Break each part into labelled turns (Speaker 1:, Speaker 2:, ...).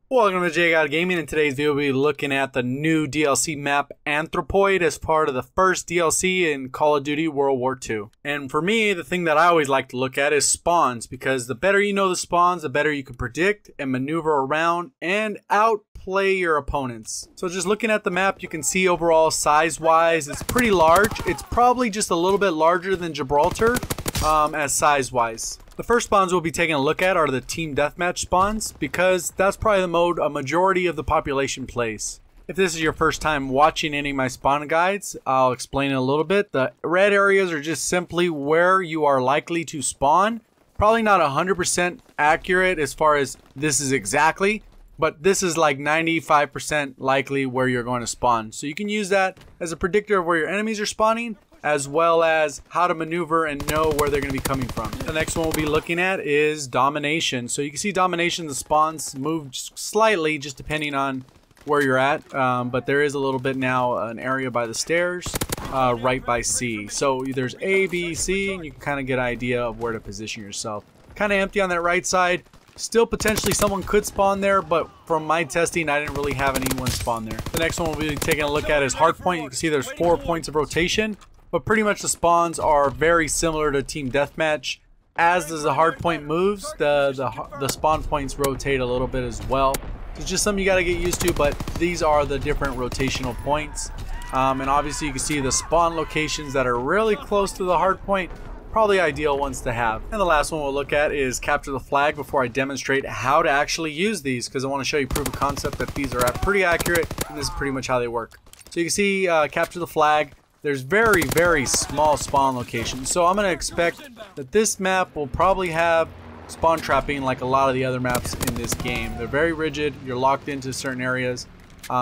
Speaker 1: Welcome to JGod Gaming. In today's video, we'll be looking at the new DLC map Anthropoid as part of the first DLC in Call of Duty World War II. And for me, the thing that I always like to look at is spawns, because the better you know the spawns, the better you can predict and maneuver around and outplay your opponents. So just looking at the map, you can see overall size-wise, it's pretty large. It's probably just a little bit larger than Gibraltar as size-wise. The first spawns we'll be taking a look at are the Team Deathmatch spawns, because that's probably the mode a majority of the population plays. If this is your first time watching any of my spawn guides, I'll explain it a little bit. The red areas are just simply where you are likely to spawn. Probably not 100% accurate as far as this is exactly, but this is like 95% likely where you're going to spawn. So you can use that as a predictor of where your enemies are spawning, as well as how to maneuver and know where they're going to be coming from. The next one we'll be looking at is Domination. So you can see Domination, the spawns move slightly just depending on where you're at, but there is a little bit now an area by the stairs right by C. So there's A, B, C, and you can kind of get an idea of where to position yourself. Kind of empty on that right side. Still potentially someone could spawn there, but from my testing, I didn't really have anyone spawn there. The next one we'll be taking a look at is Hardpoint. You can see there's 4 points of rotation. But pretty much the spawns are very similar to Team Deathmatch. As the Hardpoint moves, the spawn points rotate a little bit as well. It's just something you got to get used to, but these are the different rotational points. And obviously you can see the spawn locations that are really close to the Hardpoint, probably ideal ones to have. And the last one we'll look at is Capture the Flag before I demonstrate how to actually use these, because I want to show you proof of concept that these are pretty accurate, and this is pretty much how they work. So you can see Capture the Flag. There's very, very small spawn locations. So I'm going to expect that this map will probably have spawn trapping like a lot of the other maps in this game. They're very rigid. You're locked into certain areas.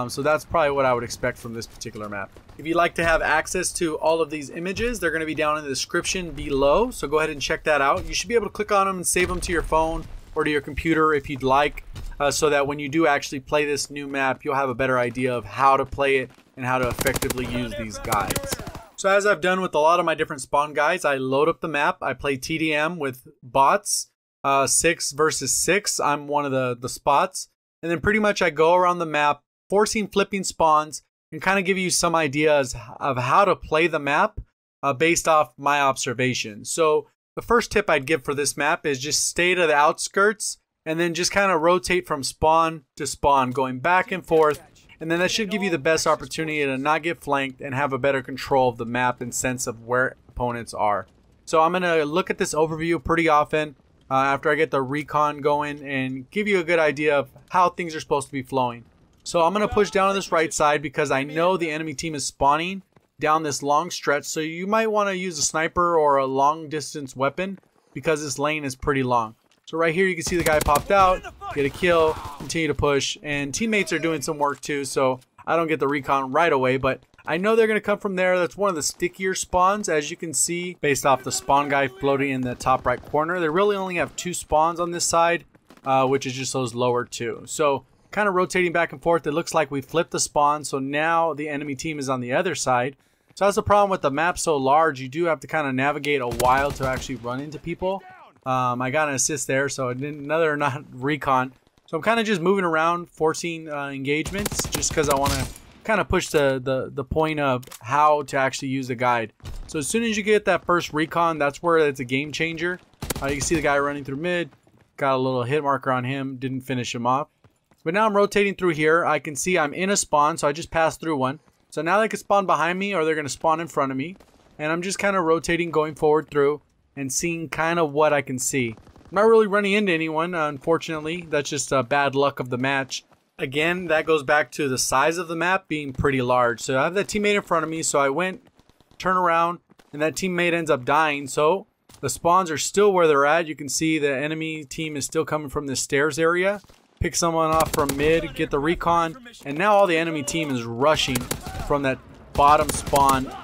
Speaker 1: So that's probably what I would expect from this particular map. If you'd like to have access to all of these images, they're going to be down in the description below. So go ahead and check that out. You should be able to click on them and save them to your phone or to your computer if you'd like, so that when you do actually play this new map, you'll have a better idea of how to play it and how to effectively use these guides. So as I've done with a lot of my different spawn guides, I load up the map. I play TDM with bots, 6 versus 6. I'm one of the spots. And then pretty much I go around the map, forcing flipping spawns, and kind of give you some ideas of how to play the map based off my observations. So the first tip I'd give for this map is just stay to the outskirts and then just kind of rotate from spawn to spawn, going back and forth. And then that should give you the best opportunity to not get flanked and have a better control of the map and sense of where opponents are. So I'm going to look at this overview pretty often after I get the recon going and give you a good idea of how things are supposed to be flowing. So I'm going to push down on this right side because I know the enemy team is spawning down this long stretch. So you might want to use a sniper or a long distance weapon because this lane is pretty long. So right here you can see the guy popped out, get a kill, continue to push, and teammates are doing some work too, so I don't get the recon right away, but I know they're going to come from there. That's one of the stickier spawns, as you can see, based off the spawn guy floating in the top right corner. They really only have 2 spawns on this side, which is just those lower 2. So kind of rotating back and forth, it looks like we flipped the spawn, so now the enemy team is on the other side. So that's the problem with the map so large. You do have to kind of navigate a while to actually run into people. I got an assist there, so another not recon. So I'm kind of just moving around, forcing engagements, just because I want to kind of push the point of how to actually use the guide. So as soon as you get that first recon, that's where it's a game changer. You can see the guy running through mid, got a little hit marker on him, didn't finish him off. But now I'm rotating through here. I can see I'm in a spawn, so I just passed through one. So now they can spawn behind me or they're going to spawn in front of me. And I'm just kind of rotating, going forward through, and seeing kind of what I can see. I'm not really running into anyone, unfortunately. That's just bad luck of the match. Again, that goes back to the size of the map being pretty large. So I have that teammate in front of me, so I went, turn around, and that teammate ends up dying. So the spawns are still where they're at. You can see the enemy team is still coming from the stairs area. Pick someone off from mid, get the recon, and now all the enemy team is rushing from that bottom spawn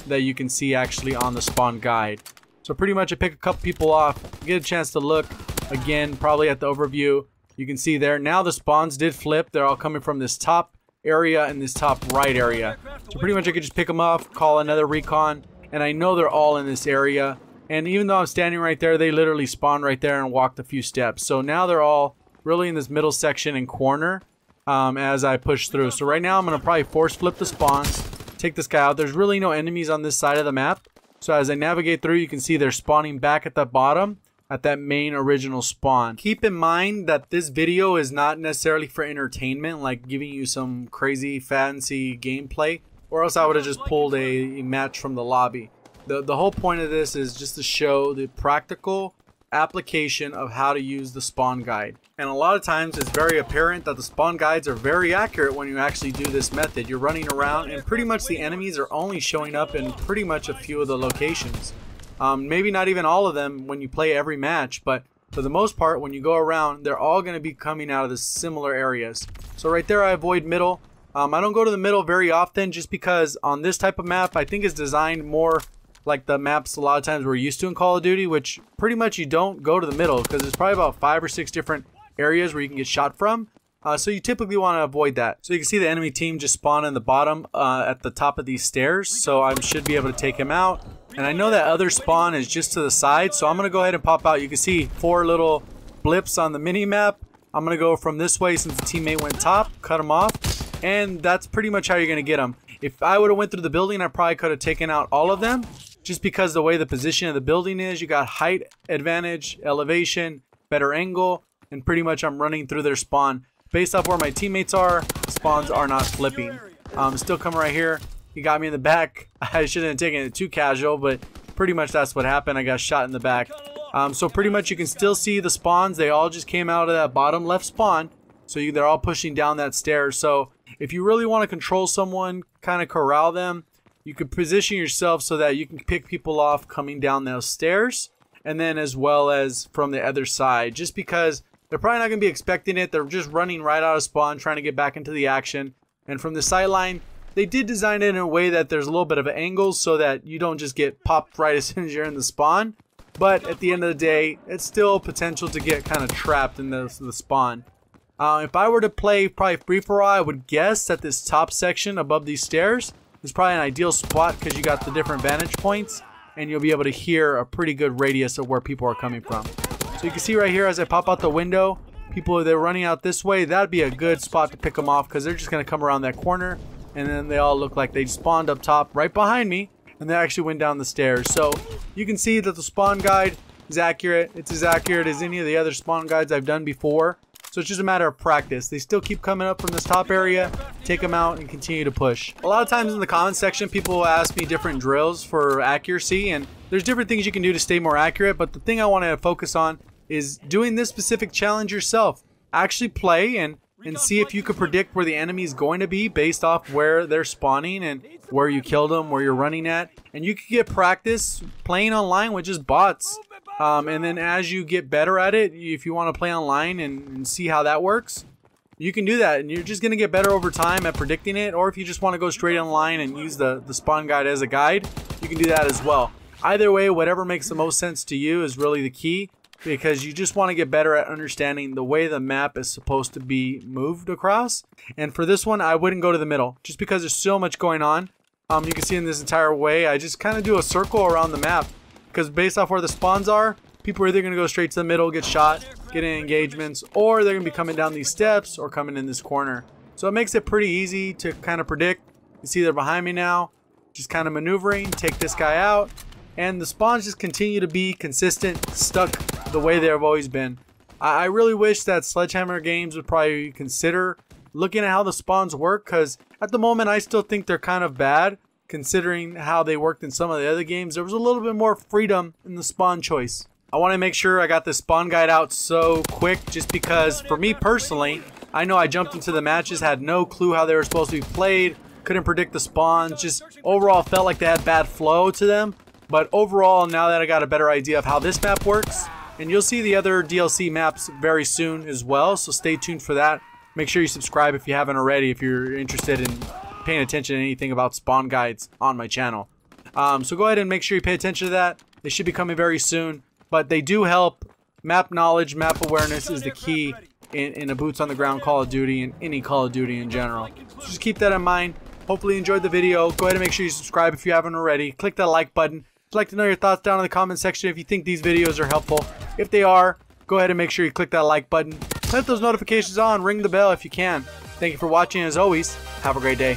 Speaker 1: that you can see actually on the spawn guide. So pretty much I pick a couple people off, get a chance to look again, probably at the overview. You can see there, now the spawns did flip. They're all coming from this top area and this top right area. So pretty much I could just pick them off, call another recon, and I know they're all in this area. And even though I'm standing right there, they literally spawned right there and walked a few steps. So now they're all really in this middle section and corner as I push through. So right now I'm going to probably force flip the spawns, take this guy out. There's really no enemies on this side of the map. So as I navigate through, you can see they're spawning back at the bottom at that main original spawn. Keep in mind that this video is not necessarily for entertainment, like giving you some crazy fancy gameplay, or else I would have just pulled a match from the lobby. The whole point of this is just to show the practical application of how to use the spawn guide. And a lot of times it's very apparent that the spawn guides are very accurate when you actually do this method. You're running around and pretty much the enemies are only showing up in pretty much a few of the locations. Maybe not even all of them when you play every match, but for the most part when you go around, they're all going to be coming out of the similar areas. So right there I avoid middle. I don't go to the middle very often just because on this type of map I think it's designed more like the maps a lot of times we're used to in Call of Duty, which pretty much you don't go to the middle because there's probably about 5 or 6 different areas where you can get shot from. So you typically want to avoid that. So you can see the enemy team just spawn in the bottom at the top of these stairs. So I should be able to take him out. And I know that other spawn is just to the side. So I'm going to go ahead and pop out. You can see 4 little blips on the mini map. I'm going to go from this way since the teammate went top, cut him off. And that's pretty much how you're going to get them. If I would have went through the building, I probably could have taken out all of them. Just because the way the position of the building is, you got height advantage, elevation, better angle, and pretty much I'm running through their spawn. Based off where my teammates are, spawns are not flipping. Still coming right here. He got me in the back. I shouldn't have taken it too casual, but pretty much that's what happened. I got shot in the back. So pretty much you can still see the spawns. They all just came out of that bottom left spawn. So they're all pushing down that stairs. So if you really want to control someone, kind of corral them, you could position yourself so that you can pick people off coming down those stairs. And then as well as from the other side. Just because they're probably not going to be expecting it. They're just running right out of spawn, trying to get back into the action. And from the sideline, they did design it in a way that there's a little bit of an angle so that you don't just get popped right as soon as you're in the spawn. But at the end of the day, it's still potential to get kind of trapped in the spawn. If I were to play probably free-for-all, I would guess that this top section above these stairs is probably an ideal spot because you got the different vantage points and you'll be able to hear a pretty good radius of where people are coming from. So you can see right here as I pop out the window, people they're running out this way, that'd be a good spot to pick them off because they're just going to come around that corner and then they all look like they spawned up top right behind me and they actually went down the stairs. So you can see that the spawn guide is accurate. It's as accurate as any of the other spawn guides I've done before. So it's just a matter of practice. They still keep coming up from this top area, take them out, and continue to push. A lot of times in the comments section, people will ask me different drills for accuracy, and there's different things you can do to stay more accurate, but the thing I want to focus on is doing this specific challenge yourself. Actually play and see if you can predict where the enemy is going to be based off where they're spawning and where you killed them, where you're running at. And you can get practice playing online with just bots. And then as you get better at it, if you want to play online and see how that works, you can do that. And you're just going to get better over time at predicting it. Or if you just want to go straight online and use the spawn guide as a guide, you can do that as well. Either way, whatever makes the most sense to you is really the key. Because you just want to get better at understanding the way the map is supposed to be moved across. And for this one, I wouldn't go to the middle. Just because there's so much going on. You can see in this entire way, I just kind of do a circle around the map. Because based off where the spawns are, people are either going to go straight to the middle, get shot, get in engagements, or they're going to be coming down these steps or coming in this corner. So it makes it pretty easy to kind of predict. You see they're behind me now, just kind of maneuvering, take this guy out, and the spawns just continue to be consistent, stuck the way they've always been. I really wish that Sledgehammer Games would probably consider looking at how the spawns work, because at the moment I still think they're kind of bad. Considering how they worked in some of the other games, there was a little bit more freedom in the spawn choice. I want to make sure I got the spawn guide out so quick just because for me personally, I know I jumped into the matches, had no clue how they were supposed to be played, couldn't predict the spawns, just overall felt like they had bad flow to them. But overall, now that I got a better idea of how this map works, and you'll see the other DLC maps very soon as well, so stay tuned for that. Make sure you subscribe if you haven't already, if you're interested in paying attention to anything about spawn guides on my channel. So go ahead and make sure you pay attention to that. They should be coming very soon, but they do help. Map knowledge, map awareness is the key in a boots on the ground Call of Duty and any Call of Duty in general. So just keep that in mind. Hopefully you enjoyed the video. Go ahead and make sure you subscribe if you haven't already. Click that like button. I'd like to know your thoughts down in the comment section if you think these videos are helpful. If they are, go ahead and make sure you click that like button. Let those notifications on, ring the bell if you can. Thank you for watching, as always. Have a great day.